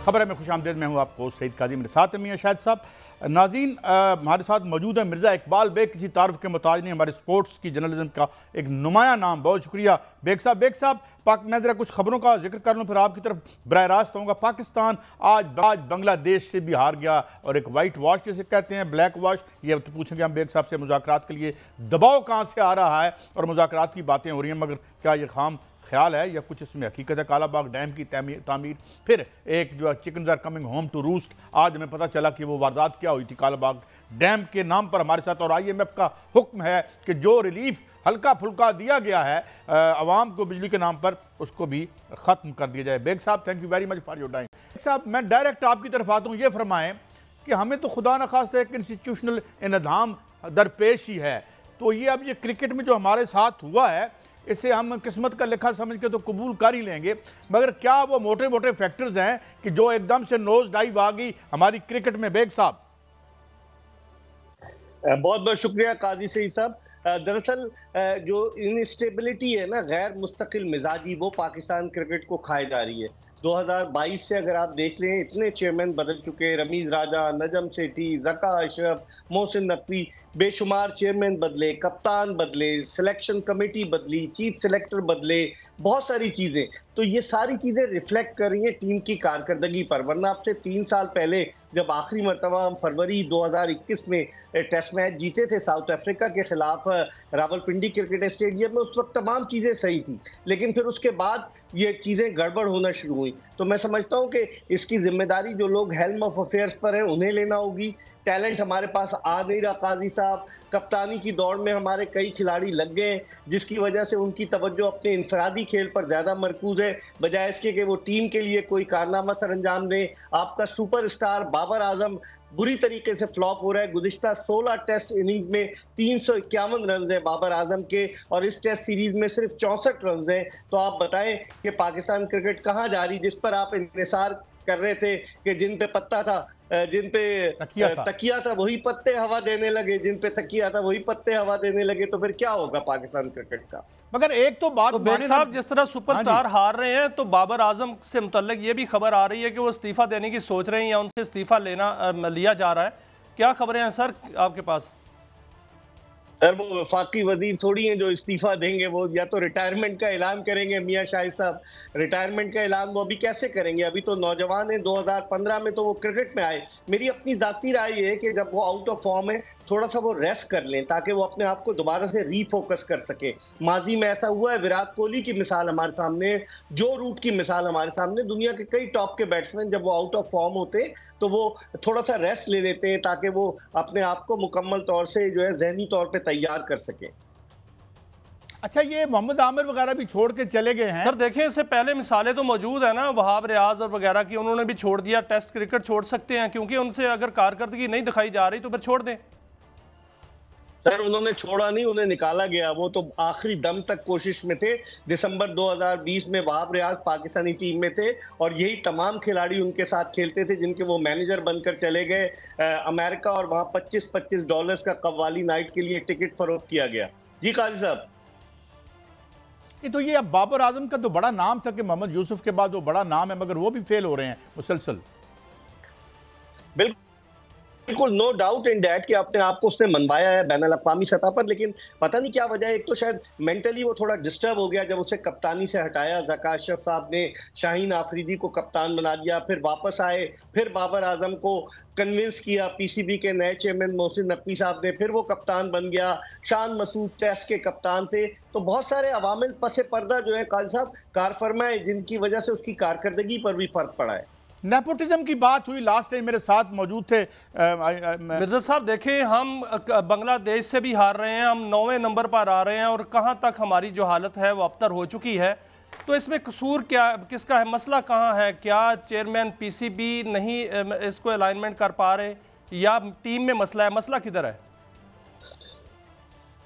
खबर है में खुश आमदेद। मैं हूँ आपको सईद काजी, मेरे साथ मियाँ शाहिद साहब। नाज़रीन, हमारे साथ मौजूद है मिर्ज़ा इकबाल बेग, किसी तारफ़ के मोहताज नहीं, हमारे स्पोर्ट्स की जर्नलिज्म का एक नुमाया नाम। बहुत शुक्रिया बेग साहब। मैं ज़रा कुछ खबरों का जिक्र कर लूँ, फिर आपकी तरफ बराह रास्त आऊँगा। पाकिस्तान आज बांग्लादेश से भी हार गया और एक वाइट वॉश जिसे कहते हैं, ब्लैक वॉश, ये तो पूछेंगे हम बेग साहब से। मुज़ाकरात के लिए दबाव कहाँ से आ रहा है और मुज़ाकरात की बातें हो रही हैं, मगर क्या ये खाम ख्याल है या कुछ इसमें हकीकत है? कालाबाग डैम की तामीर, फिर एक जो chickens are coming home to roost. आज हमें पता चला कि वो वारदात क्या हुई थी कालाबाग डैम के नाम पर हमारे साथ। और IMF का हुक्म है कि जो रिलीफ हल्का फुल्का दिया गया है आवाम को बिजली के नाम पर, उसको भी ख़त्म कर दिया जाए। Baig sahab, thank you very much for your time. Baig sahab, मैं डायरेक्ट आपकी तरफ आता हूँ। ये फरमाएं कि हमें तो खुदा न खास्ता एक इंस्टीट्यूशनल इन्हदाम दरपेश ही है, तो ये अब ये क्रिकेट में जो हमारे साथ हुआ है, इसे हम किस्मत का लिखा समझ के तो कबूल कर ही लेंगे, मगर क्या वो मोटे मोटे फैक्टर्स हैं कि जो एकदम से नोज डाइव आ गई हमारी क्रिकेट में? बेग साहब, बहुत बहुत शुक्रिया काजी सईद साहब। दरअसल जो इनस्टेबिलिटी है ना, गैर मुस्तकिल मिजाजी, वो पाकिस्तान क्रिकेट को खाए जा रही है। 2022 से अगर आप देख लें, इतने चेयरमैन बदल चुके, रमीज राजा, नजम सेठी, जका अशरफ, मोहसिन नकवी, बेशुमार चेयरमैन बदले, कप्तान बदले, सिलेक्शन कमेटी बदली, चीफ सिलेक्टर बदले, बहुत सारी चीज़ें। तो ये सारी चीज़ें रिफ्लेक्ट कर रही हैं टीम की कारकर्दगी पर। वरना आपसे 3 साल पहले जब आखिरी मरतबा हम फरवरी 2021 में टेस्ट मैच जीते थे साउथ अफ्रीका के खिलाफ रावलपिंडी क्रिकेट स्टेडियम में, उस वक्त तमाम चीज़ें सही थी, लेकिन फिर उसके बाद ये चीज़ें गड़बड़ होना शुरू हुई। तो मैं समझता हूँ कि इसकी जिम्मेदारी जो लोग हेल्म ऑफ अफेयर्स पर हैं उन्हें लेना होगी। टैलेंट हमारे पास आ नहीं रहा काजी साहब। कप्तानी की दौड़ में हमारे कई खिलाड़ी लग गए, जिसकी वजह से उनकी तवज्जो अपने इंफरादी खेल पर ज़्यादा मरकूज है, बजाय इसके कि वो टीम के लिए कोई कारनामा सर अंजाम दें। आपका सुपरस्टार बाबर आजम बुरी तरीके से फ्लॉप हो रहा है। गुज़िश्ता 16 टेस्ट इनिंग्स में 351 रन है बाबर आजम के, और इस टेस्ट सीरीज में सिर्फ 64 रन हैं। तो आप बताएं कि पाकिस्तान क्रिकेट कहाँ जा रही, जिस पर आप इंतजार कर रहे थे कि जिन पे पत्ता था, जिन पे तकिया था वही पत्ते हवा देने लगे, जिन पे तकिया था वही पत्ते हवा देने लगे, तो फिर क्या होगा पाकिस्तान क्रिकेट का? मगर एक तो बात, तो बेग साहब, जिस तरह सुपरस्टार हार रहे हैं, तो बाबर आजम से मुतल्लिक ये भी खबर आ रही है कि वो इस्तीफा देने की सोच रहे हैं या उनसे इस्तीफा लिया जा रहा है। क्या खबरें हैं सर आपके पास? सर, वो वफाकी वजीर थोड़ी हैं जो इस्तीफा देंगे। वो या तो रिटायरमेंट का ऐलान करेंगे। मियाँ शाहिद साहब, रिटायरमेंट का ऐलान वो अभी कैसे करेंगे? अभी तो नौजवान है, 2015 में तो वो क्रिकेट में आए। मेरी अपनी जाती राय है कि जब वो आउट ऑफ फॉर्म है, थोड़ा सा वो रेस्ट कर लें ताकि वो अपने आप को दोबारा से रीफोकस कर सके। माजी में ऐसा हुआ है, विराट कोहली की मिसाल हमारे सामने, जो रूट की मिसाल हमारे सामने। दुनिया के कई टॉप के बैट्समैन जब वो आउट ऑफ फॉर्म होते तो वो थोड़ा सा रेस्ट ले लेते हैं ताकि वो अपने आप को मुकम्मल तौर से जो है जहनी तौर पे तैयार कर सके। अच्छा, ये मोहम्मद आमिर वगैरह भी छोड़ के चले गए हैं सर। देखें, इससे पहले मिसालें तो मौजूद है ना, वहाब रियाज और वगैरह की, उन्होंने भी छोड़ दिया। टेस्ट क्रिकेट छोड़ सकते हैं, क्योंकि उनसे अगर कारकर्दगी नहीं दिखाई जा रही तो फिर छोड़ दें। सर, उन्होंने छोड़ा नहीं, उन्हें निकाला गया। वो तो आखिरी दम तक कोशिश में थे। दिसंबर 2020 में वहाब रियाज पाकिस्तानी टीम में थे और यही तमाम खिलाड़ी उनके साथ खेलते थे, जिनके वो मैनेजर बनकर चले गए अमेरिका, और वहाँ $25-25 का कव्वाली नाइट के लिए टिकट फरोख्त किया गया। जी काजी साहब, तो ये अब बाबर आजम का तो बड़ा नाम था कि मोहम्मद यूसुफ के बाद वो बड़ा नाम है, मगर वो भी फेल हो रहे हैं मुसलसल। बिल्कुल, नो डाउट इन डैट कि अपने आप को उसने मनवाया है बैनुल अक़वामी सतह पर, लेकिन पता नहीं क्या वजह है। एक तो शायद मेंटली वो थोड़ा डिस्टर्ब हो गया जब उसे कप्तानी से हटाया। ज़का अशरफ साहब ने शाहीन आफरीदी को कप्तान बना दिया, फिर वापस आए, फिर बाबर आजम को कन्विंस किया। PCB के नए चेयरमैन मोहसिन नकवी साहब ने, फिर वो कप्तान बन गया। शान मसूद टेस्ट के कप्तान थे। तो बहुत सारे अवामिल पसे पर्दा जो है काजी साहब कार फरमा है, जिनकी वजह से उसकी कारकर्दगी पर भी फर्क पड़ा है। नेपोटिज्म की बात हुई, लास्ट टाइम मेरे साथ मौजूद थे मिर्जा साहब। देखें, हम बांग्लादेश से भी हार रहे हैं, हम 9वें नंबर पर आ रहे हैं, और कहां तक हमारी जो हालत है वो अबतर हो चुकी है। तो इसमें कसूर क्या, किसका है? मसला कहां है? क्या चेयरमैन PCB नहीं इसको अलाइनमेंट कर पा रहे, या टीम में मसला है? मसला किधर है?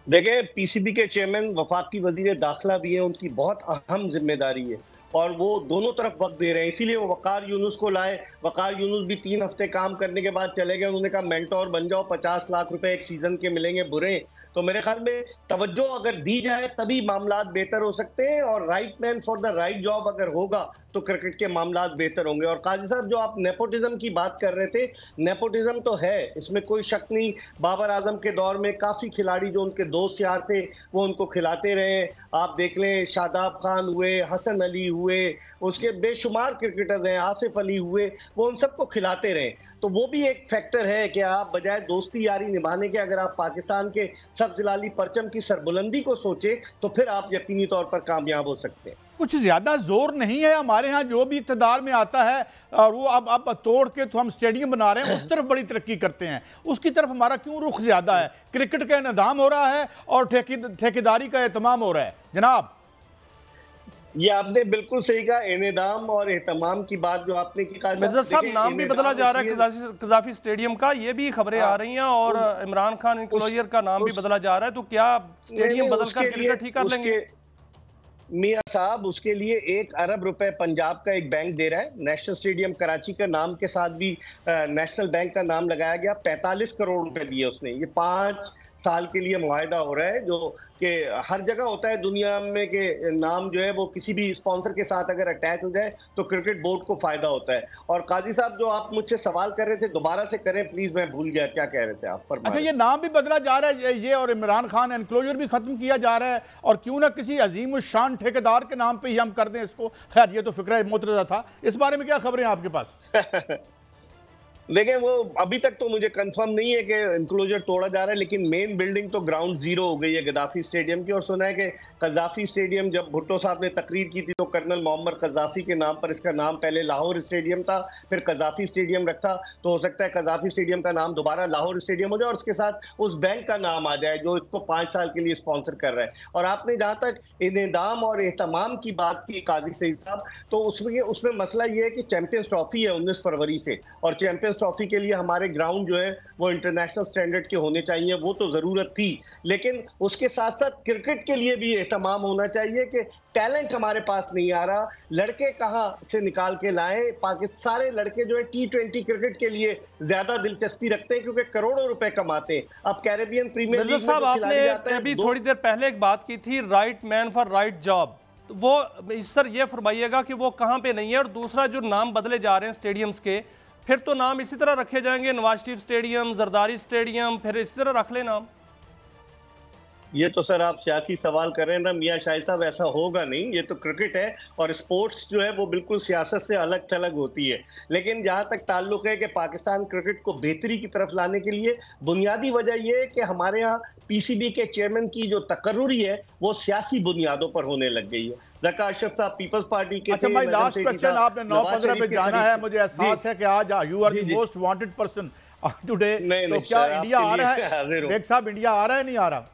देखें, PCB के चेयरमैन वफाकी वजीर दाखिला भी है, उनकी बहुत अहम जिम्मेदारी है और वो दोनों तरफ वक्त दे रहे हैं। इसीलिए वो वकार यूनुस को लाए। वकार यूनुस भी 3 हफ्ते काम करने के बाद चले गए। उन्होंने कहा मेंटोर बन जाओ, 50 लाख रुपए एक सीजन के मिलेंगे बुरे। तो मेरे ख्याल में तवज्जो अगर दी जाए तभी मामला बेहतर हो सकते हैं, और right man for the right job अगर होगा तो क्रिकेट के मामला बेहतर होंगे। और काजी साहब, जो आप नेपोटिज्म की बात कर रहे थे, नेपोटिज्म तो है, इसमें कोई शक नहीं। बाबर आजम के दौर में काफी खिलाड़ी जो उनके दोस्त यार थे वो उनको खिलाते रहे। आप देख लें, शादाब खान हुए, हसन अली हुए, उसके बेशुमार क्रिकेटर्स हैं, आसिफ अली हुए, वो उन सबको खिलाते रहे। तो वो भी एक फैक्टर है कि आप बजाय दोस्ती यारी निभाने के अगर आप पाकिस्तान के सब्ज लाली परचम की सरबुलंदी को सोचे तो फिर आप यकीनी तौर पर कामयाब हो सकते हैं। कुछ ज्यादा जोर नहीं है हमारे यहाँ, जो भी इक़्तिदार में आता है और वो अब तोड़ के तो हम स्टेडियम बना रहे हैं, उस तरफ बड़ी तरक्की करते हैं, उसकी तरफ हमारा क्यों रुख ज्यादा है? क्रिकेट का इंतजाम हो रहा है और ठेकेदारी का एहतमाम हो रहा है। जनाब, ये आपने बिल्कुल सही कहा, इनेदाम और एहतमाम की बात जो आपने की कहा। मिर्जा साहब, नाम भी बदला जा रहा है कज़ाफी स्टेडियम का, ये भी खबरें आ रही हैं, और इमरान खान एनक्लोजर का नाम भी बदला जा रहा है। तो क्या स्टेडियम बदलकर क्रिकेट ठीक कर लेंगे? मियां साहब, उसके लिए 1 अरब रुपए पंजाब का एक बैंक दे रहा है। नेशनल स्टेडियम कराची का नाम के साथ भी नेशनल बैंक का नाम लगाया गया। 45 करोड़ रुपए दिए उसने। ये 5 साल के लिए मुआहदा हो रहा है, जो कि हर जगह होता है दुनिया में कि नाम जो है वो किसी भी स्पॉन्सर के साथ अगर अटैच हो जाए तो क्रिकेट बोर्ड को फायदा होता है। और काजी साहब, जो आप मुझसे सवाल कर रहे थे दोबारा से करें प्लीज, मैं भूल गया क्या कह रहे थे आप। अच्छा, ये नाम भी बदला जा रहा है ये, और इमरान खान एनक्लोजर भी खत्म किया जा रहा है, और क्यों ना किसी अजीम उस शान ठेकेदार के नाम पे ही हम कर दें इसको। खैर, ये तो फिक्र मोतरजा था। इस बारे में क्या खबरें हैं आपके पास? देखिए, वो अभी तक तो मुझे कंफर्म नहीं है कि एनक्लोजर तोड़ा जा रहा है, लेकिन मेन बिल्डिंग तो ग्राउंड जीरो हो गई है गद्दाफी स्टेडियम की। और सुना है कि कज़ाफी स्टेडियम, जब भुट्टो साहब ने तकरीर की थी तो कर्नल मोहम्मद कज़ाफी के नाम पर इसका नाम पहले लाहौर स्टेडियम था, फिर कज़ाफी स्टेडियम रखा। तो हो सकता है कज़ाफी स्टेडियम का नाम दोबारा लाहौर स्टेडियम हो जाए और उसके साथ उस बैंक का नाम आ जाए जो इसको 5 साल के लिए स्पॉन्सर कर रहा है। और आपने जहां तक इनेदाम और एहतमाम की बात की काजी सईद साहब, तो उसमें मसला ये है कि चैंपियंस ट्रॉफी है 19 फरवरी से, और चैंपियंस ट्रॉफी के लिए हमारे ग्राउंड जो है वो इंटरनेशनल स्टैंडर्ड के होने चाहिए। वो तो जरूरत थी, लेकिन उसके साथ साथ क्रिकेट के लिए भी एहतमाम होना चाहिए कि टैलेंट हमारे पास नहीं आ रहा, लड़के कहां से निकाल के लाएं। पाकिस्तान सारे लड़के जो है T20 क्रिकेट के लिए ज्यादा दिलचस्पी रखते हैं क्योंकि करोड़ों रुपए कमाते हैं। अब कैरेबियन प्रीमियर लीग में आपने अभी थोड़ी देर पहले एक बात की थी, right man for right job, वो इस तरह ये फरमाइएगा कि वो कहां पे नहीं है। और दूसरा, जो नाम बदले जा रहे हैं स्टेडियम्स के, फिर तो नाम इसी तरह रखे जाएंगे, नवाज शरीफ स्टेडियम, जरदारी स्टेडियम, फिर इसी तरह रख ले नाम। ये तो सर आप सियासी सवाल कर रहे हैं ना मियां शाहिद साहब, ऐसा होगा नहीं। ये तो क्रिकेट है और स्पोर्ट्स जो है वो बिल्कुल सियासत से अलग थलग होती है। लेकिन जहां तक ताल्लुक है कि पाकिस्तान क्रिकेट को बेहतरी की तरफ लाने के लिए बुनियादी वजह यह है कि हमारे यहाँ पीसीबी के चेयरमैन की जो तकर्रुरी है वो सियासी बुनियादों पर होने लग गई है। ज़का अशरफ साहब पीपल्स पार्टी के। अच्छा भाई, लास्ट क्वेश्चन, आपने 9-15 पे जाना है, मुझे एहसास है कि आज you are the most wanted person today. तो क्या इंडिया आ रहा है? बेग साहब, इंडिया आ रहा है नहीं आ रहा?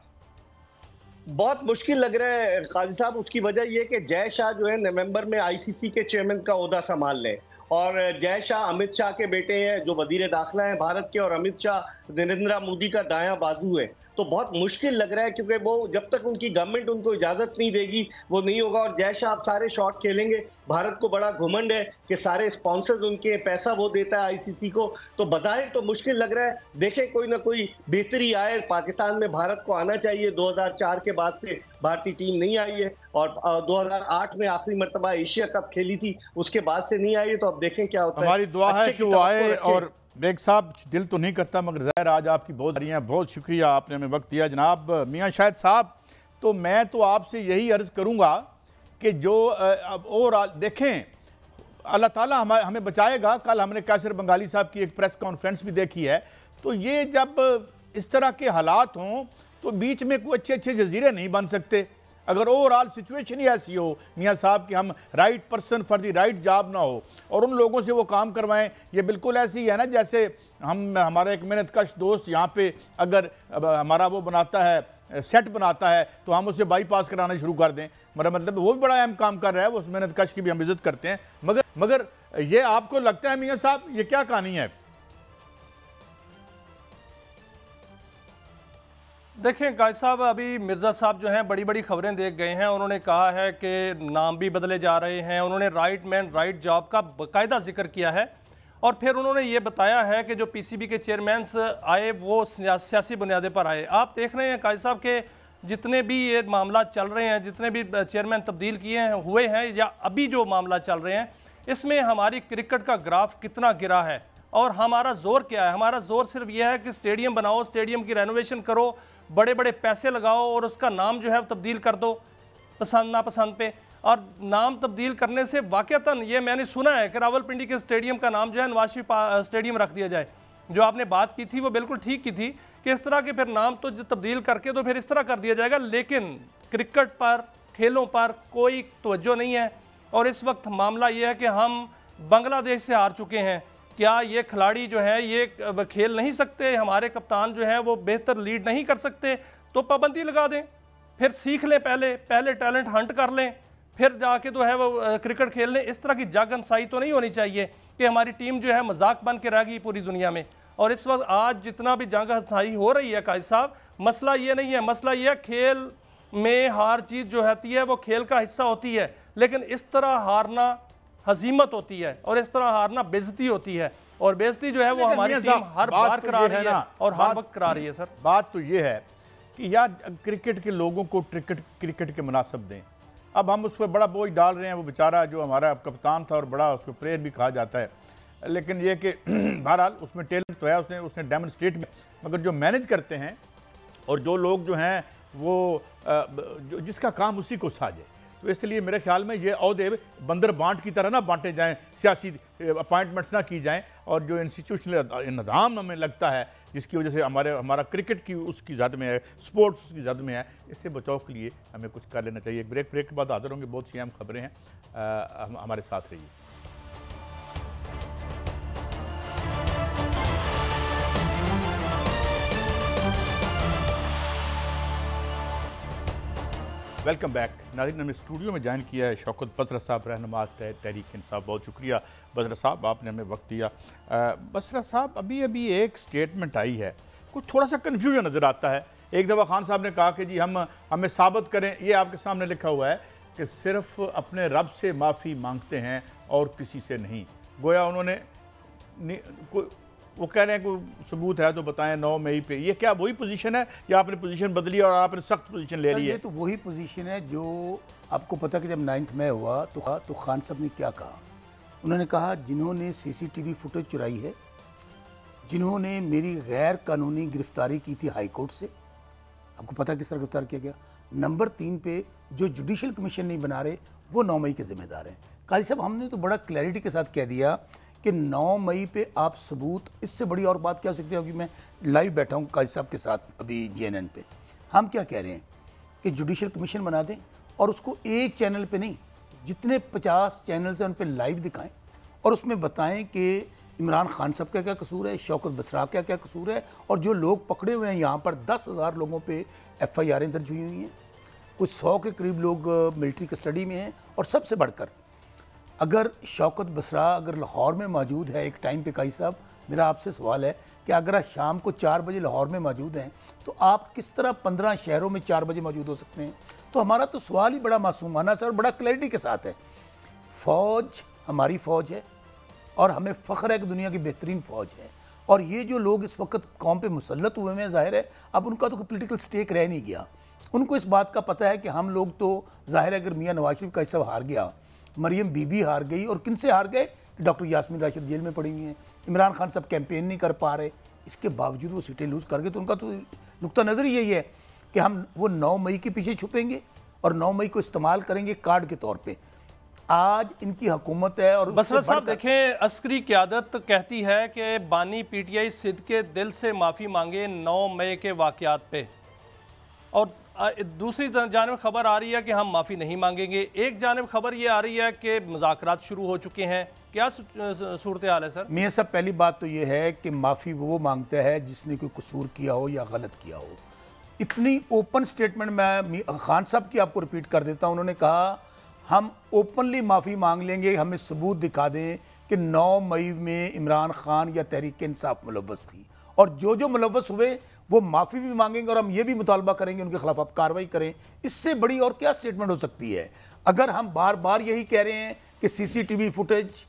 बहुत मुश्किल लग रहा है काजी साहब। उसकी वजह यह कि जय शाह जो है नवंबर में आईसीसी के चेयरमैन का ओहदा संभाल लें, और जय शाह अमित शाह के बेटे हैं जो वजीर दाखिला है भारत के, और अमित शाह नरेंद्र मोदी का दायां बाजू है। तो बहुत मुश्किल लग रहा है क्योंकि वो जब तक उनकी गवर्नमेंट उनको इजाजत नहीं देगी वो नहीं होगा। और जय शाह आप सारे शॉट खेलेंगे, भारत को बड़ा घुमंड है कि सारे स्पॉन्सर्स उनके, पैसा वो देता है आईसीसी को, तो बताएं तो मुश्किल लग रहा है। देखें कोई ना कोई बेहतरी आए। पाकिस्तान में भारत को आना चाहिए, 2004 के बाद से भारतीय टीम नहीं आई है, और 2008 में आखिरी मरतबा एशिया कप खेली थी, उसके बाद से नहीं आई है। तो अब देखें क्या होता है। हमारी दुआ है कि वो आए। और बेग साहब, दिल तो नहीं करता मगर ज़ाहिर आज आपकी बहुत सारी हैं, बहुत शुक्रिया आपने हमें वक्त दिया। जनाब मियां शाहिद साहब, तो मैं तो आपसे यही अर्ज़ करूँगा कि जो और देखें, अल्लाह ताला हमें बचाएगा। कल हमने कैसर बंगाली साहब की एक प्रेस कॉन्फ्रेंस भी देखी है, तो ये जब इस तरह के हालात हों तो बीच में कोई अच्छे अच्छे जजीरे नहीं बन सकते। अगर ओवरऑल सिचुएशन ही ऐसी हो मियां साहब कि हम right person for the right job ना हो और उन लोगों से वो काम करवाएं, ये बिल्कुल ऐसी ही है ना जैसे हमारा एक मेहनतकश दोस्त यहाँ पे अगर हमारा वो बनाता है, सेट बनाता है, तो हम उसे बाईपास कराना शुरू कर दें। मेरा मतलब वो भी बड़ा अहम काम कर रहा है, वो उस मेहनतकश की भी हम इज्जत करते हैं। मगर ये आपको लगता है मियां साहब ये क्या कहानी है? देखें गाय साहब, अभी मिर्ज़ा साहब जो हैं बड़ी बड़ी खबरें देख गए हैं। उन्होंने कहा है कि नाम भी बदले जा रहे हैं। उन्होंने राइट मैन राइट जॉब का बाकायदा जिक्र किया है। और फिर उन्होंने ये बताया है कि जो पीसीबी के चेयरमैन आए वो सियासी बुनियादों पर आए। आप देख रहे हैं काजी साहब के जितने भी ये मामला चल रहे हैं, जितने भी चेयरमैन तब्दील हुए हैं या अभी जो मामला चल रहे हैं, इसमें हमारी क्रिकेट का ग्राफ कितना गिरा है और हमारा जोर क्या है। हमारा जोर सिर्फ यह है कि स्टेडियम बनाओ, स्टेडियम की रेनोवेशन करो, बड़े बड़े पैसे लगाओ और उसका नाम जो है तब्दील कर दो पसंद नापसंद पे। और नाम तब्दील करने से वाकईतन ये मैंने सुना है कि रावलपिंडी के स्टेडियम का नाम जो है नवाज शरीफ स्टेडियम रख दिया जाए। जो आपने बात की थी वो बिल्कुल ठीक की थी कि इस तरह के फिर नाम तो तब्दील करके तो फिर इस तरह कर दिया जाएगा, लेकिन क्रिकेट पर, खेलों पर कोई तवज्जो नहीं है। और इस वक्त मामला ये है कि हम बांग्लादेश से हार चुके हैं। क्या ये खिलाड़ी जो है ये खेल नहीं सकते? हमारे कप्तान जो है वो बेहतर लीड नहीं कर सकते? तो पाबंदी लगा दें, फिर सीख लें, पहले टैलेंट हंट कर लें, फिर जाके तो है वो क्रिकेट खेल लें। इस तरह की जागनसाई तो नहीं होनी चाहिए कि हमारी टीम जो है मजाक बन के रह गई पूरी दुनिया में। और इस वक्त आज जितना भी जागनसाई हो रही है काजी साहब, मसला ये नहीं है, मसला ये है खेल में हार जीत जो होती है वो खेल का हिस्सा होती है, लेकिन इस तरह हारना हजीमत होती है और इस तरह हारना बेइज्जती होती है। और बेइज्जती जो है वो हमारी टीम हर बार करा रही है और हर वक्त करा रही है। सर बात तो ये है कि यार क्रिकेट के लोगों को क्रिकेट के मुनासिब दें। अब हम उस पर बड़ा बोझ डाल रहे हैं। वो बेचारा जो हमारा कप्तान था और बड़ा उसको प्लेयर भी कहा जाता है, लेकिन ये कि बहरहाल उसमें टैलेंट तो है, उसने डेमोन्स्ट्रेट में, मगर जो मैनेज करते हैं और जो लोग जो हैं वो जिसका काम उसी को साझे, तो इसलिए मेरे ख्याल में ये औहदे बंदर बांट की तरह ना बांटे जाएं, सियासी अपॉइंटमेंट्स ना की जाएं। और जो इंस्टीट्यूशनल निज़ाम हमें लगता है जिसकी वजह से हमारा क्रिकेट की उसकी ज़द में है, स्पोर्ट्स उसकी ज़द में है, इससे बचाव के लिए हमें कुछ कर लेना चाहिए। ब्रेक के बाद हाजिर होंगे, बहुत सी अहम खबरें हैं, हमारे साथ रहिए। Welcome back. नाज़रीन, हमें स्टूडियो में ज्वाइन किया है शौकत बसरा साहब, रहनुमा तहरीक इंसाफ। बहुत शुक्रिया बसरा साहब, आपने हमें वक्त दिया। बसरा साहब, अभी एक स्टेटमेंट आई है, कुछ थोड़ा सा कन्फ्यूजन नज़र आता है। एक दफ़ा खान साहब ने कहा कि जी हमें साबित करें, ये आपके सामने लिखा हुआ है कि सिर्फ अपने रब से माफ़ी मांगते हैं और किसी से नहीं। गोया उन्होंने वो कह रहे हैं कोई सबूत है तो बताएं 9 मई पे। ये क्या वही पोजीशन है या आपने पोजीशन बदली और आपने सख्त पोजीशन ले ली है? ये तो वही पोजीशन है जो आपको पता कि जब 9 मई हुआ तो खान साहब ने क्या कहा। उन्होंने कहा जिन्होंने सीसीटीवी फुटेज चुराई है, जिन्होंने मेरी गैर कानूनी गिरफ्तारी की थी हाई कोर्ट से, आपको पता किस तरह गिरफ्तार किया गया। नंबर 3 पे जो जुडिशल कमीशन नहीं बना रहे वो 9 मई के जिम्मेदार हैं। काजी साहब, हमने तो बड़ा क्लैरिटी के साथ कह दिया कि 9 मई पे आप सबूत, इससे बड़ी और बात क्या हो सकती है कि मैं लाइव बैठा हूँ काजी साहब के साथ अभी JNN पे। हम क्या कह रहे हैं कि जुडिशल कमीशन बना दें और उसको एक चैनल पे नहीं, जितने 50 चैनल्स हैं उन पे लाइव दिखाएं और उसमें बताएं कि इमरान खान साहब का क्या कसूर है, शौकत बसरा का क्या कसूर है, और जो लोग पकड़े हुए हैं यहाँ पर 10,000 लोगों पे FIR दर्ज हुई हुई हैं, कुछ 100 के करीब लोग मिलिट्री कस्टडी में हैं। और सबसे बढ़कर अगर शौकत बसरा अगर लाहौर में मौजूद है एक टाइम पे, काजी साहब मेरा आपसे सवाल है कि अगर आप शाम को 4 बजे लाहौर में मौजूद हैं तो आप किस तरह 15 शहरों में 4 बजे मौजूद हो सकते हैं? तो हमारा तो सवाल ही बड़ा मासूमाना सा और बड़ा क्लैरिटी के साथ है। फ़ौज हमारी फ़ौज है और हमें फ़ख्र है कि दुनिया की बेहतरीन फ़ौज है। और ये जो लोग इस वक्त कौम पे मुसल्लत हुए हैं, ज़ाहिर है अब उनका तो कोई पोलिटिकल स्टेक रह नहीं गया। उनको इस बात का पता है कि हम लोग तो ज़ाहिर है अगर मियाँ नवाज शरीफ का हिस्सा हार गया, मरियम बीबी हार गई, और किन से हार गए कि डॉक्टर यास्मीन राशिद जेल में पड़ी हुई हैं, इमरान खान साहब कैंपेन नहीं कर पा रहे, इसके बावजूद वो सीटें लूज़ कर गए। तो उनका तो नुक्ता नज़र यही है कि हम वो 9 मई के पीछे छुपेंगे और 9 मई को इस्तेमाल करेंगे कार्ड के तौर पर। आज इनकी हुकूमत है। और बसरा साहब देखें, अस्करी क़यादत कहती है कि बानी PTI सिद्ध के दिल से माफ़ी मांगे 9 मई के वाक़यात पे, और दूसरी जानब खबर आ रही है कि हम माफ़ी नहीं मांगेंगे। एक जानब खबर ये आ रही है कि मुज़ाकरात शुरू हो चुके हैं। क्या सूरत हाल है सर? मियाँ साहब, पहली बात तो ये है कि माफ़ी वो मांगता है जिसने कोई कसूर किया हो या गलत किया हो। इतनी ओपन स्टेटमेंट मैं खान साहब की आपको रिपीट कर देता हूँ। उन्होंने कहा हम ओपनली माफ़ी मांग लेंगे, हमें सबूत दिखा दें कि 9 मई में इमरान खान या तहरीक इंसाफ मुलव्वस थी, और जो मुलव्वस हुए वो माफ़ी भी मांगेंगे और हम ये भी मुतालबा करेंगे उनके खिलाफ आप कार्रवाई करें। इससे बड़ी और क्या स्टेटमेंट हो सकती है? अगर हम बार बार यही कह रहे हैं कि CCTV फुटेज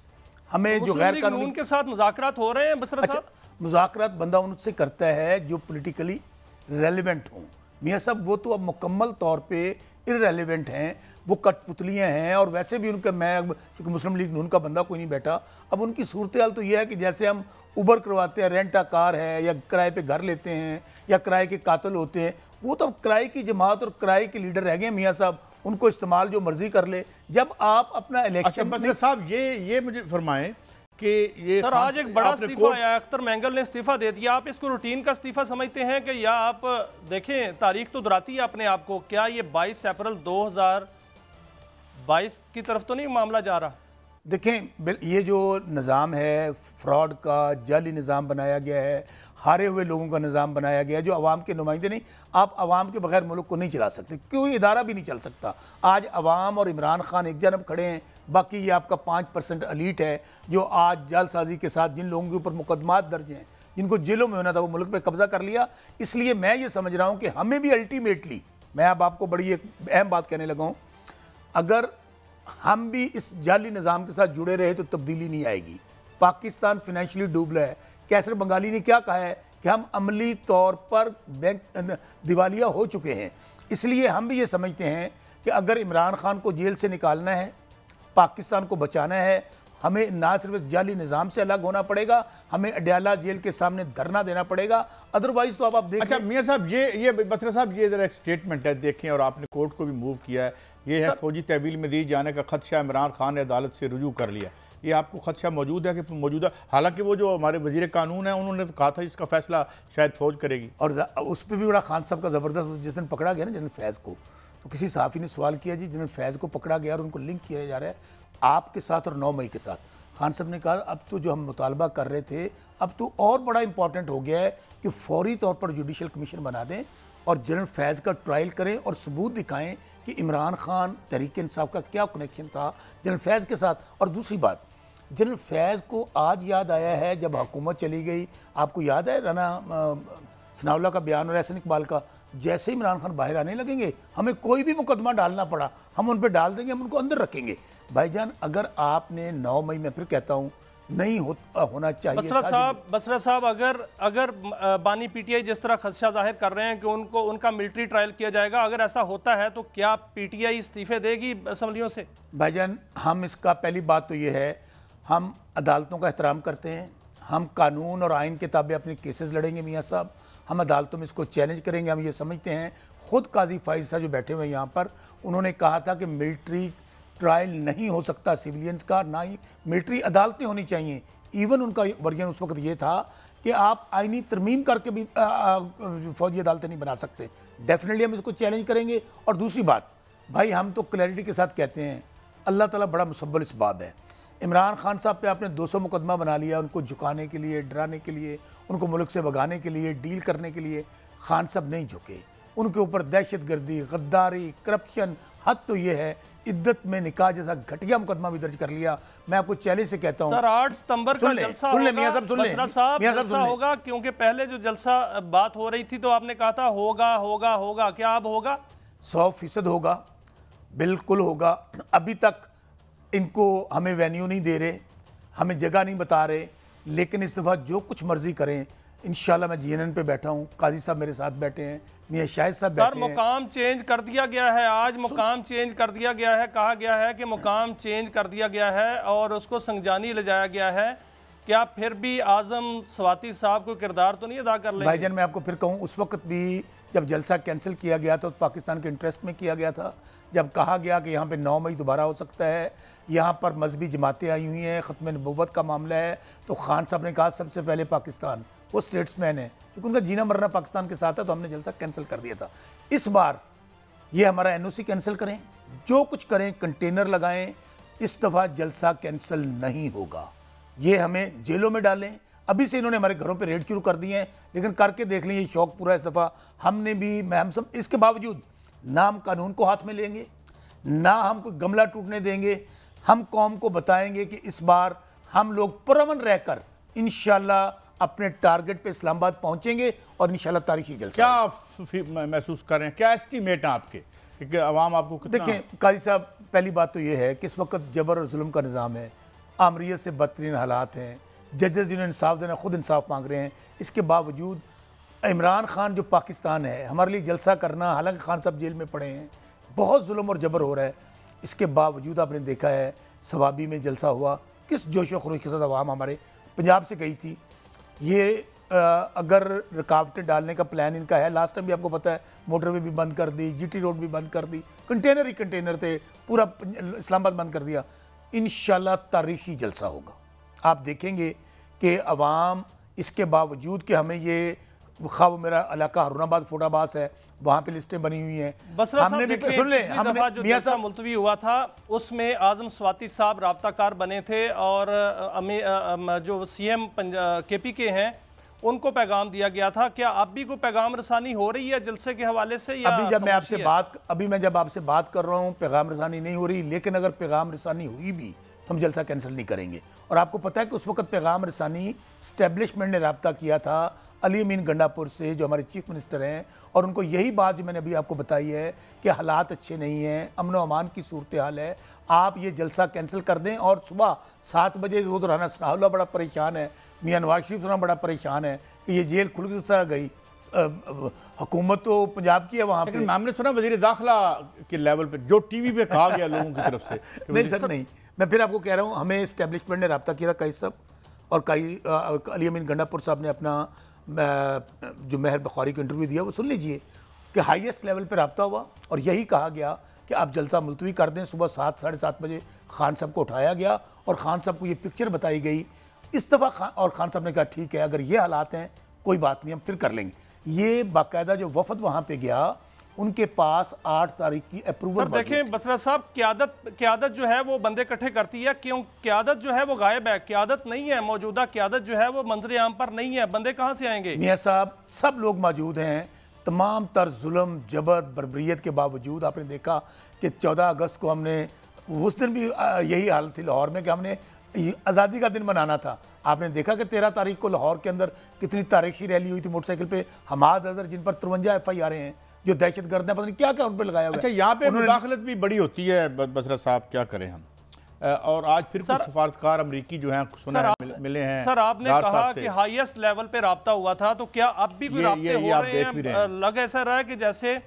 हमें जो गैर कानूनी उनके साथ मुज़ाकरात हो रहे हैं बसरा साहब? मुज़ाकरात बंदा उनसे करता है जो पॉलिटिकली रेलिवेंट हों। मियाँ साहब वो तो अब मुकम्मल तौर पे इररेलेवेंट हैं, वो कठपुतलियाँ हैं। और वैसे भी उनका, मैं चूँकि मुस्लिम लीग नून का बंदा कोई नहीं बैठा, अब उनकी सूरत हाल तो ये है कि जैसे हम उबर करवाते हैं, रेंट आ कार है, या किराए पे घर लेते हैं, या किराए के कातिल होते हैं, वो तो अब किराए की जमात और किराए के लीडर रह गए मियाँ साहब। उनको इस्तेमाल जो मर्जी कर ले। जब आप अपना इलेक्शन अच्छा साहब ये मुझे फरमाएं कि ये सर आज एक बड़ा इस्तीफा आया, अख्तर मैंगल ने इस्तीफा दे दिया। आप इसको रूटीन का इस्तीफा समझते हैं कि या आप देखें तारीख तो दोहराती है अपने आप को, क्या ये 22 अप्रैल 2022 की तरफ तो नहीं मामला जा रहा? देखें, ये जो निज़ाम है फ्रॉड का, जाली निज़ाम बनाया गया है, हारे हुए लोगों का निज़ाम बनाया गया है, जो अवाम के नुमाइंदे नहीं। आप अवाम के बगैर मुल्क को नहीं चला सकते, कोई इदारा भी नहीं चल सकता। आज अवाम और इमरान खान एक जानब खड़े हैं, बाकी ये आपका 5% अलीट है जो आज जालसाजी के साथ जिन लोगों के ऊपर मुकदमात दर्ज हैं, जिनको जेलों में होना था, वो मुल्क पे कब्जा कर लिया। इसलिए मैं ये समझ रहा हूँ कि हमें भी अल्टीमेटली, मैं अब आपको बड़ी एक अहम बात कहने लगा हूँ, अगर हम भी इस जाली निज़ाम के साथ जुड़े रहे तो तब्दीली नहीं आएगी। पाकिस्तान फाइनेंशियली डूबला है। कैसर बंगाली ने क्या कहा है कि हम अमली तौर पर बैंक दिवालिया हो चुके हैं। इसलिए हम भी ये समझते हैं कि अगर इमरान खान को जेल से निकालना है, पाकिस्तान को बचाना है, हमें ना सिर्फ जाली निज़ाम से अलग होना पड़ेगा, हमें अडयाला जेल के सामने धरना देना पड़ेगा। अदरवाइज तो आप देखें। अच्छा मियाँ साहब, ये बसरा साहब, ये ज़रा एक स्टेटमेंट है, देखें, और आपने कोर्ट को भी मूव किया है। ये है फौजी तहवील मज़ीद जाने का खदशा, इमरान खान ने अदालत से रुजू कर लिया। ये आपको खदशा मौजूद है कि मौजूदा, हालांकि वो जो हमारे वजीर कानून है उन्होंने तो कहा था इसका फैसला शायद फौज करेगी। और उस पर भी बड़ा खान साहब का ज़बरदस्त, जिस दिन पकड़ा गया ना जनरल फैज़ को, तो किसी सहाफ़ी ने सवाल किया, जी जनरल फैज़ को पकड़ा गया और उनको लिंक किया जा रहा है आपके साथ और 9 मई के साथ। खान साहब ने कहा अब तो जो हम मुतालबा कर रहे थे, अब तो और बड़ा इंपॉर्टेंट हो गया है कि फौरी तौर पर जुडिशल कमीशन बना दें और जनरल फैज़ का ट्रायल करें और सबूत दिखाएं कि इमरान खान तहरीक इंसाफ का क्या कनेक्शन था जनरल फैज़ के साथ। और दूसरी बात, जनरल फैज़ को आज याद आया है जब हुकूमत चली गई। आपको याद है राना सनाउल्लाह का बयान और एहसन इकबाल का, जैसे ही इमरान खान बाहर आने लगेंगे, हमें कोई भी मुकदमा डालना पड़ा हम उन पर डाल देंगे, हम उनको अंदर रखेंगे। भाईजान, अगर आपने 9 मई में फिर कहता हूँ नहीं होना चाहिए। बसरा साहब, अगर बानी पीटीआई जिस तरह खदशा जाहिर कर रहे हैं कि उनका मिलिट्री ट्रायल किया जाएगा, अगर ऐसा होता है तो क्या पीटीआई इस्तीफे देगी असम्बलियों से? भाईजान, हम इसका पहली बात तो ये है, हम अदालतों का एहतराम करते हैं, हम कानून और आइन के ताबे अपने केसेस लड़ेंगे मियाँ साहब, हम अदालतों में इसको चैलेंज करेंगे। हम ये समझते हैं, खुद काजी फाइज साहब जो बैठे हुए हैं यहाँ पर, उन्होंने कहा था कि मिलिट्री ट्रायल नहीं हो सकता सिविलियंस का, ना ही मिलिट्री अदालतें होनी चाहिए। इवन उनका वर्जन उस वक्त ये था कि आप आईनी तरमीम करके भी फौजी अदालतें नहीं बना सकते। डेफिनेटली हम इसको चैलेंज करेंगे। और दूसरी बात भाई, हम तो क्लैरिटी के साथ कहते हैं अल्लाह ताला बड़ा मुसब्बल इसबाब है। इमरान खान साहब पे आपने 200 मुकदमा बना लिया, उनको झुकाने के लिए, डराने के लिए, उनको मुल्क से भगाने के लिए, डील करने के लिए। खान साहब नहीं झुके, उनके ऊपर दहशतगर्दी, गद्दारी, करप्शन, हद तो ये है इद्दत में निकाह जैसा घटिया मुकदमा भी दर्ज कर लिया। मैं आपको चैलेंज से कहता हूँ सर 8 सितंबर का जलसा होगा, क्योंकि पहले जो जलसा बात हो रही थी तो आपने कहा था होगा, क्या अब होगा? 100% होगा, बिल्कुल होगा। अभी तक इनको हमें वेन्यू नहीं दे रहे, हमें जगह नहीं बता रहे, लेकिन इस दफ़ा जो कुछ मर्जी करें इंशाल्लाह। मैं GNN पे बैठा हूँ, काजी साहब मेरे साथ बैठे हैं, मियां शाहिद साहब बैठे हैं। मुकाम चेंज कर दिया गया है, आज मुकाम चेंज कर दिया गया है, कहा गया है कि मुकाम चेंज कर दिया गया है और उसको संगजानी ले जाया गया है। क्या फिर भी आजम स्वाति साहब को किरदार तो नहीं अदा कर लेंगे? भाईजान, मैं आपको फिर कहूँ, उस वक्त भी जब जलसा कैंसिल किया गया तो पाकिस्तान के इंटरेस्ट में किया गया था। जब कहा गया कि यहाँ पे 9 मई दोबारा हो सकता है, यहाँ पर मजहबी जमातें आई हुई हैं, ख़त्म नबुव्वत का मामला है, तो खान साहब ने कहा सबसे पहले पाकिस्तान, वो स्टेट्समैन है, क्योंकि उनका जीना मरना पाकिस्तान के साथ है, तो हमने जलसा कैंसिल कर दिया था। इस बार ये हमारा NOC कैंसिल करें, जो कुछ करें, कंटेनर लगाएं, इस दफ़ा जलसा कैंसिल नहीं होगा। ये हमें जेलों में डालें, अभी से इन्होंने हमारे घरों पे रेड शुरू कर दिए हैं, लेकिन करके देख लें, ये शौक पूरा इस दफ़ा हमने भी, हम सब इसके बावजूद ना हम कानून को हाथ में लेंगे, ना हम कोई गमला टूटने देंगे। हम कौम को बताएंगे कि इस बार हम लोग पुरअमन रहकर इंशाल्लाह अपने टारगेट पे इस्लामाबाद पहुंचेंगे और इंशाल्लाह तारीखी जलसा। क्या महसूस कर रहे हैं, क्या एस्टीमेट है आपके कि अवाम आपको कितना? देखें काजी साहब, पहली बात तो ये है कि इस वक्त जबर और जुल्म का निज़ाम है, आमरीत से बदतरीन हालात हैं, जजेस जिन्हें इंसाफ देना खुद इंसाफ मांग रहे हैं। इसके बावजूद इमरान खान जो पाकिस्तान है हमारे लिए जलसा करना, हालांकि खान साहब जेल में पड़े हैं, बहुत जुल्म और जबर हो रहा है, इसके बावजूद आपने देखा है सवाबी में जलसा हुआ, किस जोश व खरोश के साथ अवाम हमारे पंजाब से गई थी। ये अगर रुकावटें डालने का प्लान इनका है, लास्ट टाइम भी आपको पता है मोटरवे भी बंद कर दी, जीटी रोड भी बंद कर दी, कंटेनर ही कंटेनर थे, पूरा इस्लामाबाद बंद कर दिया। इंशाल्लाह तारीखी जलसा होगा। आप देखेंगे कि अवाम इसके बावजूद कि हमें ये खा वो मेरा इलाका हरुणाबाद फोटाबास है, वहाँ पे लिस्टें बनी हुई हैं, हमने भी सुन ले, हमने जो जलसा मुलतवी हुआ था उसमें आजम स्वाति साहब राब्ताकार बने थे और जो सीएम केपी के हैं उनको पैगाम दिया गया था। क्या अब भी कोई पैगाम रसानी हो रही है जलसे के हवाले से? या अभी जब आपसे बात कर रहा हूँ पैगाम रसानी नहीं हो रही, लेकिन अगर पैगाम रसानी हुई भी तो हम जलसा कैंसिल नहीं करेंगे। और आपको पता है कि उस वक्त पैगाम रसानी स्टैब्लिशमेंट ने रब्ता किया था अली अमीन गंडापुर से, जो हमारे चीफ मिनिस्टर हैं, और उनको यही बात जो मैंने अभी आपको बताई है कि हालात अच्छे नहीं हैं, अमन व अमान की सूरत हाल है, आप ये जलसा कैंसिल कर दें। और सुबह 7 बजे वो तो राना सनाउल्लाह बड़ा परेशान है, मियाँ नवाज शरीफ सुना बड़ा परेशान है कि ये जेल खुल किस तरह गई। हुकूमत तो पंजाब की है वहाँ पे। हमने सुना वज़ीर दाखिला के लेवल पे जो टीवी पे कहा गया लोगों की तरफ से नहीं सर नहीं, मैं फिर आपको कह रहा हूँ, हमें इस्टेब्लिशमेंट ने रब्ता किया था कई सब, और कई अली अमीन गंडापुर साहब ने अपना जो महर बुखारी को इंटरव्यू दिया वो सुन लीजिए कि हाईएस्ट लेवल पे रब्ता हुआ और यही कहा गया कि आप जलसा मुलतवी कर दें। सुबह 7 साढ़े 7 बजे खान साहब को उठाया गया और खान साहब को ये पिक्चर बताई गई इस दफ़ा, और खान साहब ने कहा ठीक है अगर ये हालात हैं कोई बात नहीं हम फिर कर लेंगे। ये बाकायदा जो वफद वहाँ पे गया उनके पास 8 तारीख की अप्रूवल। देखें बसरा साहब, क्यादत जो है वो बंदे इकट्ठे करती है, क्यों क्यादत जो है वो गायब है, क्यादत नहीं है, मौजूदा क्यादत जो है वो मंजर आम पर नहीं है, बंदे कहाँ से आएंगे? मियाँ साहब सब लोग मौजूद हैं, तमाम तर जुल्म जबर बर्बरियत के बावजूद आपने देखा कि 14 अगस्त को हमने, उस दिन भी यही हालत थी लाहौर में कि हमने आज़ादी का दिन मनाना था। आपने देखा कि 13 तारीख को लाहौर के अंदर कितनी तारीखी रैली हुई थी मोटरसाइकिल पे, हमाद अजहर जिन पर 53 FIR हैं, जो दहशतगर्द हैं, पता नहीं क्या क्या उन पर लगाया हुआ है। अच्छा, यहाँ पे मुदाखलत भी बड़ी होती है बसरा साहब, क्या करें हम। और आज फिर कुछ सफारतकार अमरीकी जो हैं सुना है मिले हैं। सर आपने कहा कि हाईएस्ट लेवल पे राब्ता हुआ था, तो क्या अब भी कोई राब्ते हो रहे हैं? लग ऐसा रहा है कि जैसे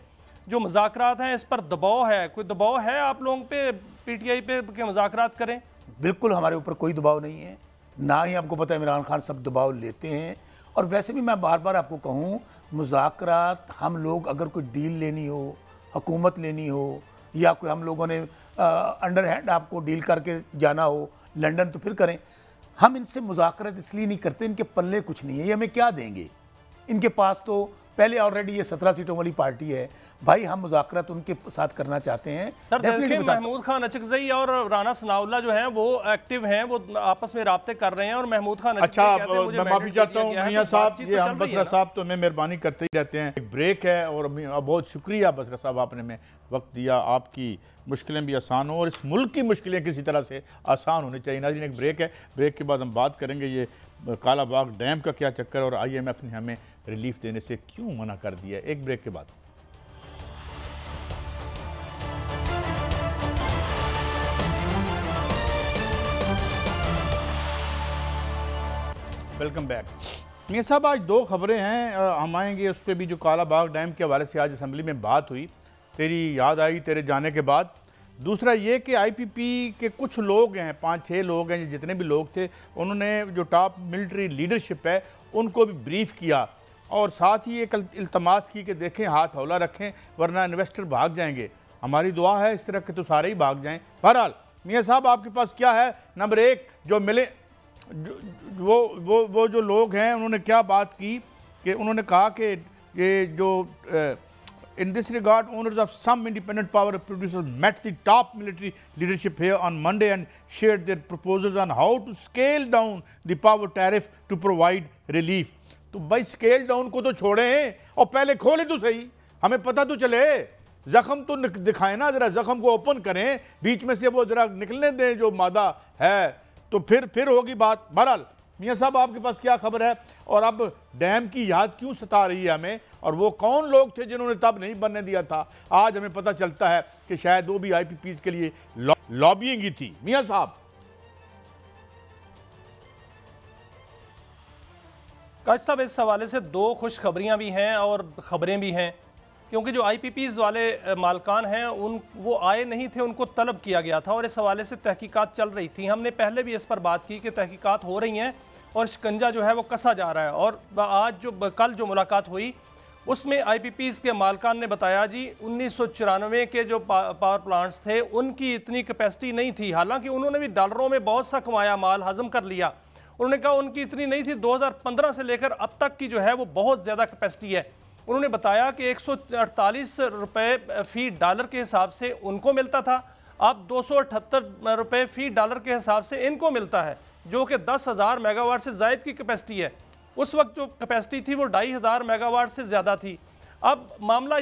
जो मुज़ाकरात हैं इस पर दबाव है, कोई दबाव है आप लोगों पे, PTI पे के मुज़ाकरात करें? बिल्कुल हमारे ऊपर कोई दबाव नहीं है, ना ही आपको पता है इमरान खान सब दबाव लेते हैं। और वैसे भी मैं बार बार आपको कहूँ, मुज़ाकरात हम लोग अगर कोई डील लेनी हो, हुकूमत लेनी हो, या कोई हम लोगों ने अंडर हैंड आपको डील करके जाना हो लंदन, तो फिर करें। हम इनसे मुज़ाकरात इसलिए नहीं करते, इनके पल्ले कुछ नहीं है, ये हमें क्या देंगे। इनके पास तो पहले ऑलरेडी ये 17 सीटों वाली पार्टी है भाई, हम मुज़ाकरात उनके साथ करना चाहते हैं। सर देखिए महमूद खान अचकज़ई और राना सनाउल्लाह जो हैं वो एक्टिव हैं, वो आपस में राब्ते कर रहे हैं, और महमूद खान अच्छा मैं माफ़ी चाहता हूँ मियाँ साहब, ये हम बसरा साहब तो हमें मेहरबानी करते ही रहते हैं। एक ब्रेक है और बहुत शुक्रिया बसरा साहब, आपने में वक्त दिया, आपकी मुश्किलें भी आसान हो और इस मुल्क की मुश्किलें किसी तरह से आसान होनी चाहिए। नाज़रीन एक ब्रेक है, ब्रेक के बाद हम बात करेंगे ये काला बाग डैम का क्या चक्कर और IMF ने हमें रिलीफ देने से क्यों मना कर दिया। एक ब्रेक के बाद वेलकम बैक। मियाँ साहब आज 2 खबरें हैं, हम आएंगे उस पर भी। जो काला बाग डैम के हवाले से आज असम्बली में बात हुई, तेरी याद आई तेरे जाने के बाद। दूसरा ये कि IPP के कुछ लोग हैं, 5-6 लोग हैं, जितने भी लोग थे, उन्होंने जो टॉप मिलिट्री लीडरशिप है उनको भी ब्रीफ किया और साथ ही एक इल्तमास की कि देखें हाथ हौला रखें वरना इन्वेस्टर भाग जाएंगे। हमारी दुआ है इस तरह के तो सारे ही भाग जाएं। बहरहाल मियाँ साहब आपके पास क्या है? नंबर 1 जो मिले वो जो लोग हैं उन्होंने क्या बात की कि उन्होंने कहा कि ये जो in this regard, owners of some independent power producers met the top military leadership here on Monday and shared their proposals on how to scale down the power tariff to provide relief. तो भाई scale down को तो छोड़े हैं और पहले खोले तो सही, हमें पता तो चले, जख्म तो दिखाएं ना, जरा जख्म को ओपन करें, बीच में से वो जरा निकलने दें जो मादा है, तो फिर होगी बात। बहरहाल मियाँ साहब आपके पास क्या खबर है और अब डैम की याद क्यों सता रही है हमें, और वो कौन लोग थे जिन्होंने तब नहीं बनने दिया था? आज हमें पता चलता है कि शायद वो भी IPPs के लिए लॉबिंग ही थी। मियाँ साहब काश साहब, इस हवाले से दो खुशखबरियाँ भी हैं और ख़बरें भी हैं, क्योंकि जो IPPs वाले मालकान हैं वो आए नहीं थे, उनको तलब किया गया था और इस हवाले से तहकीकात चल रही थी। हमने पहले भी इस पर बात की कि तहकीकात हो रही हैं और शिकंजा जो है वो कसा जा रहा है। और आज कल जो मुलाकात हुई उसमें IPPs के मालकान ने बताया जी 1994 के जो पावर प्लांट्स थे उनकी इतनी कैपेसिटी नहीं थी, हालांकि उन्होंने भी डॉलरों में बहुत सा कमाया माल, हजम कर लिया। उन्होंने कहा उनकी इतनी नहीं थी, 2015 से लेकर अब तक की जो है वो बहुत ज़्यादा कैपेसिटी है। उन्होंने बताया कि 148 रुपये फ़ी डॉलर के हिसाब से उनको मिलता था, अब 278 रुपये फ़ी डॉलर के हिसाब से इनको मिलता है, जो कि 10,000 मेगावाट से ज़ायद की कैपेसिटी है। उस वक्त जो कैपेसिटी थी वो 2,500 मेगावाट से ज़्यादा थी। अब मामला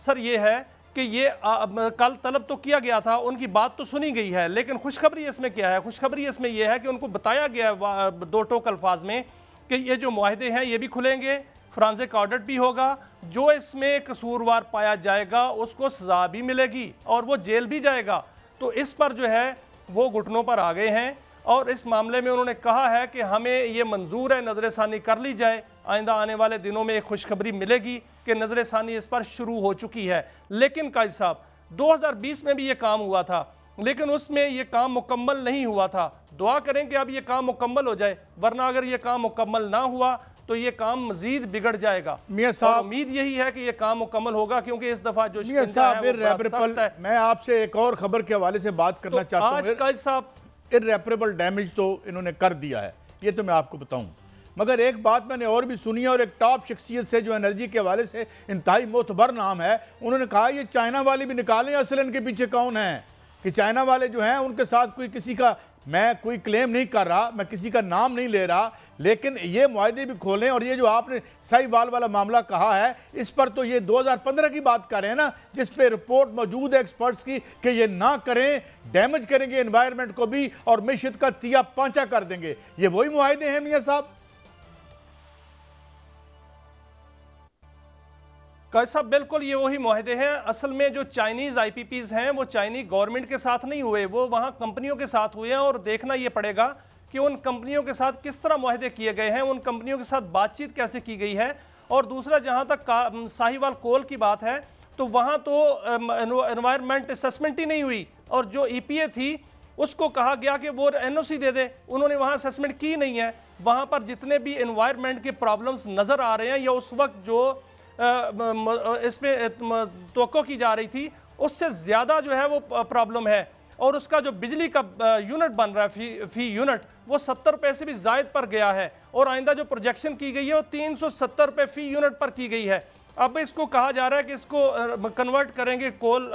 सर ये है कि ये कल तलब तो किया गया था, उनकी बात तो सुनी गई है, लेकिन खुशखबरी इसमें क्या है? खुशखबरी इसमें यह है कि उनको बताया गया है दो टोक अल्फाज में कि ये जो मुआहदे हैं ये भी खुलेंगे, फ्रांसिक ऑडिट भी होगा, जो इसमें कसूरवार पाया जाएगा उसको सजा भी मिलेगी और वो जेल भी जाएगा। तो इस पर जो है वो घुटनों पर आ गए हैं और इस मामले में उन्होंने कहा है कि हमें ये मंजूर है, नज़र-ए-सानी कर ली जाए। आइंदा आने वाले दिनों में एक खुशखबरी मिलेगी कि नज़र-ए-सानी इस पर शुरू हो चुकी है। लेकिन काजी साहब 2020 में भी ये काम हुआ था, लेकिन उसमें ये काम मुकम्मल नहीं हुआ था। दुआ करें कि अब ये काम मुकम्मल हो जाए, वरना अगर ये काम मुकम्मल ना हुआ तो ये काम मजीद बिगड़ जाएगा। मियां साहब, उम्मीद यही है कि ये काम मुकम्मल होगा, क्योंकि इस दफा जो मियां साहब मैं आपसे एक और खबर के हवाले से बात करना चाहता हूं। आज काजी साहब इर्रेपरेबल डैमेज तो इन्होंने कर दिया है, ये तो मैं आपको बताऊं, मगर एक बात मैंने और भी सुनी है और एक टॉप शख्सियत से जो एनर्जी के हवाले से इंतहाई मोतबर नाम है, उन्होंने कहा ये चाइना वाले भी निकालें असल इनके पीछे कौन है, कि चाइना वाले जो हैं उनके साथ कोई किसी का, मैं कोई क्लेम नहीं कर रहा, मैं किसी का नाम नहीं ले रहा, लेकिन ये मुआहदे भी खोलें। और ये जो आपने साहिवाल वाला मामला कहा है, इस पर तो ये 2015 की बात कर रहे हैं ना, जिस पे रिपोर्ट मौजूद है एक्सपर्ट्स की कि ये ना करें, डैमेज करेंगे एनवायरनमेंट को भी और मैशत का तिया पांचा कर देंगे। ये वही मुआहदे हैं मियां साहब? साहब बिल्कुल ये वही मुआहदे हैं। असल में जो चाइनीज़ IPPs हैं वो चाइनीज गवर्नमेंट के साथ नहीं हुए, वो वहाँ कंपनियों के साथ हुए हैं और देखना ये पड़ेगा कि उन कंपनियों के साथ किस तरह मुआहदे किए गए हैं, उन कंपनियों के साथ बातचीत कैसे की गई है। और दूसरा, जहाँ तक साहिवाल कोल की बात है तो वहाँ तो एनवायरनमेंट असेसमेंट ही नहीं हुई और जो EPA थी उसको कहा गया कि वो NOC दे दे, उन्होंने वहाँ असेसमेंट की नहीं है। वहाँ पर जितने भी एनवायरनमेंट के प्रॉब्लम्स नज़र आ रहे हैं या उस वक्त जो इसमें तवक्को की जा रही थी उससे ज़्यादा जो है वो प्रॉब्लम है। और उसका जो बिजली का यूनिट बन रहा है फी यूनिट, वो 70 रुपये से भी ज़ायद पर गया है और आइंदा जो प्रोजेक्शन की गई है वो 370 रुपये फ़ी यूनिट पर की गई है। अब इसको कहा जा रहा है कि इसको कन्वर्ट करेंगे कोल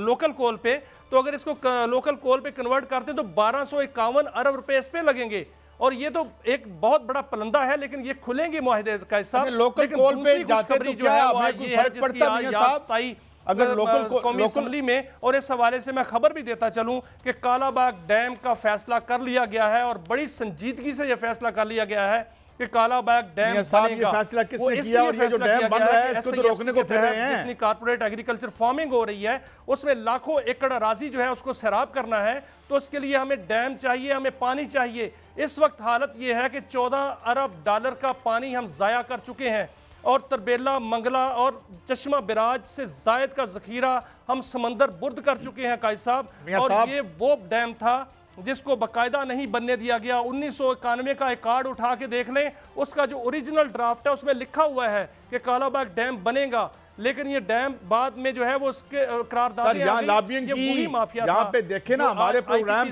लोकल कोल पे, तो अगर इसको लोकल कोल पे कन्वर्ट करते हैं तो 1251 अरब रुपए इस पे लगेंगे और ये तो एक बहुत बड़ा पलंदा है। लेकिन ये खुलेंगे मुआहदे का हिस्सा, लोकल कोल पे जाते तो क्या हमें कोई फर्क पड़ता नहीं है साहब? अगर लोकल असेंबली में, और इस हवाले से मैं खबर भी देता चलूं कि कालाबाग डैम का फैसला कर लिया गया है और बड़ी संजीदगी से यह फैसला कर लिया गया है कि कालाबाग डैम बनेगा। ये फैसला किसने किया और ये जो डैम बन रहा है इसको तो रोकने को फिर रहे हैं। जितनी कारपोरेट एग्रीकल्चर फार्मिंग हो रही है उसमें लाखों एकड़ अराजी जो है उसको सैराब करना है, तो उसके लिए हमें डैम चाहिए, हमें पानी चाहिए। इस वक्त हालत ये है कि 14 अरब डॉलर का पानी हम जाया कर चुके हैं और तरबेला, मंगला और चश्मा बिराज से जायद का जखीरा हम समंदर बुर्द कर चुके हैं काजी साहब। और ये वो डैम था जिसको बाकायदा नहीं बनने दिया गया। 1991 का एक कार्ड उठा के देख लें, उसका जो ओरिजिनल ड्राफ्ट है उसमें लिखा हुआ है कि कालाबाग डैम बनेगा, लेकिन ये डैम बाद में जो है वो उसके करारदाद यहाँ पे देखे ना हमारे प्रोग्राम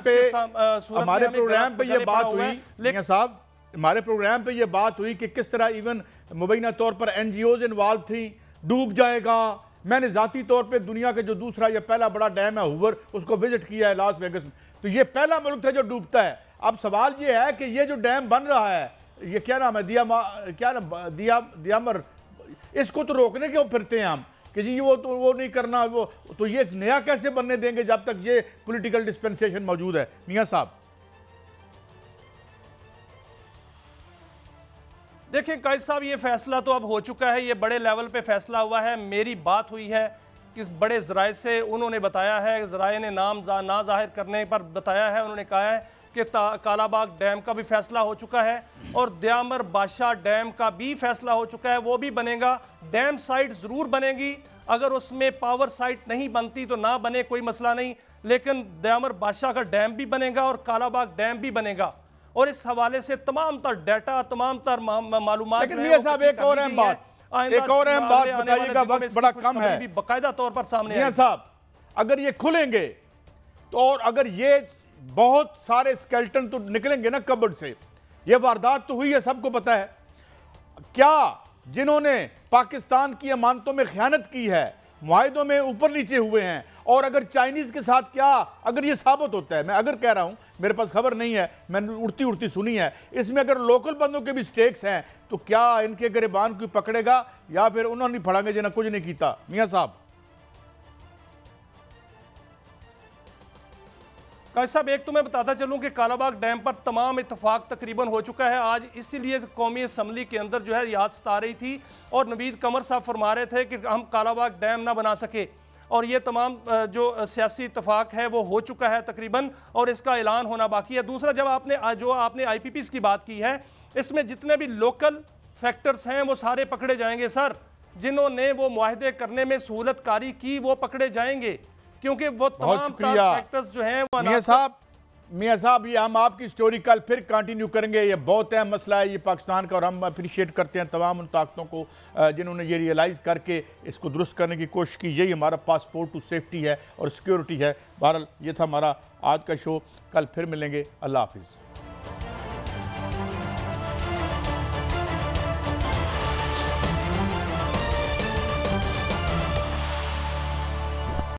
पे ये बात हुई मियां साहब, हमारे प्रोग्राम पे ये बात हुई कि किस तरह इवन मुबैना तौर पर NGOs इन्वॉल्व थी, डूब जाएगा। मैंने जाती तौर पे दुनिया के जो दूसरा या पहला बड़ा डैम है हूवर, उसको विजिट किया है लास वेगस में, तो ये पहला मुल्क था जो डूबता है। अब सवाल ये है कि ये जो डैम बन रहा है, ये क्या नाम है, दियामर, इसको तो रोकने क्यों फिरते हैं हम कि जी वो नहीं करना, वो तो ये नया कैसे बनने देंगे जब तक ये पॉलिटिकल डिस्पेंसेशन मौजूद है? मियां साहब देखिए काजी साहब, ये फैसला तो अब हो चुका है, ये बड़े लेवल पे फैसला हुआ है। मेरी बात हुई है कि बड़े ज़राए से, उन्होंने बताया है, ज़राए ने नाम ना जाहिर करने पर बताया है, उन्होंने कहा है कि कालाबाग डैम का भी फैसला हो चुका है और दयामर बादशाह डैम का भी फैसला हो चुका है, वो भी बनेगा। डैम साइट ज़रूर बनेगी, अगर उसमें पावर साइट नहीं बनती तो ना बने, कोई मसला नहीं, लेकिन दयामर बादशाह का डैम भी बनेगा और कालाबाग डैम भी बनेगा। और इस हवाले से तमाम तर डाटा, तमाम तर मालूमात, लेकिन मियां साहब एक और अहम बात बताइएगा, वक्त बड़ा कम है, बाकायदा तौर पर सामने मियां साहब अगर ये खुलेंगे तो, और अगर ये बहुत सारे स्केल्टन तो निकलेंगे ना कबर्ड से, ये वारदात तो हुई है, सबको पता है, क्या जिन्होंने पाकिस्तान की अमानतों में खयानत की है, मुआहिदों में ऊपर नीचे हुए हैं, और अगर चाइनीज के साथ क्या अगर ये साबित होता है, मैं अगर कह रहा हूं, मेरे पास खबर नहीं है, मैंने उड़ती उड़ती सुनी है, इसमें अगर लोकल बंदों के भी स्टेक्स हैं तो क्या इनके गिरबान कोई पकड़ेगा या फिर उन्होंने नहीं फड़ांगे जिन्हें कुछ नहीं किया? मियां साहब साहब, एक तो मैं बताता चलूं कि कालाबाग डैम पर तमाम इत्तेफाक तकरीबन हो चुका है आज, इसीलिए कौमी असम्बली के अंदर जो है याद सता रही थी और नवीद कमर साहब फरमा रहे थे कि हम कालाबाग डैम ना बना सके, और ये तमाम जो सियासी इत्तेफाक है वो हो चुका है तकरीबन, और इसका ऐलान होना बाकी है। दूसरा, जब आपने IPPs की बात की है, इसमें जितने भी लोकल फैक्टर्स हैं वो सारे पकड़े जाएंगे सर, जिन्होंने वो मुआहदे करने में सहूलत कारी की वो पकड़े जाएंगे, क्योंकि वो तमाम फैक्टर्स जो हैं वो मियां साहब ये हम आपकी स्टोरी कल फिर कंटिन्यू करेंगे, ये बहुत अहम मसला है ये पाकिस्तान का, और हम अप्रिशिएट करते हैं तमाम उन ताकतों को जिन्होंने ये रियलाइज़ करके इसको दुरुस्त करने की कोशिश की। यही हमारा पासपोर्ट टू सेफ्टी है और सिक्योरिटी है। बहरहाल ये था हमारा आज का शो, कल फिर मिलेंगे, अल्लाह हाफिज़।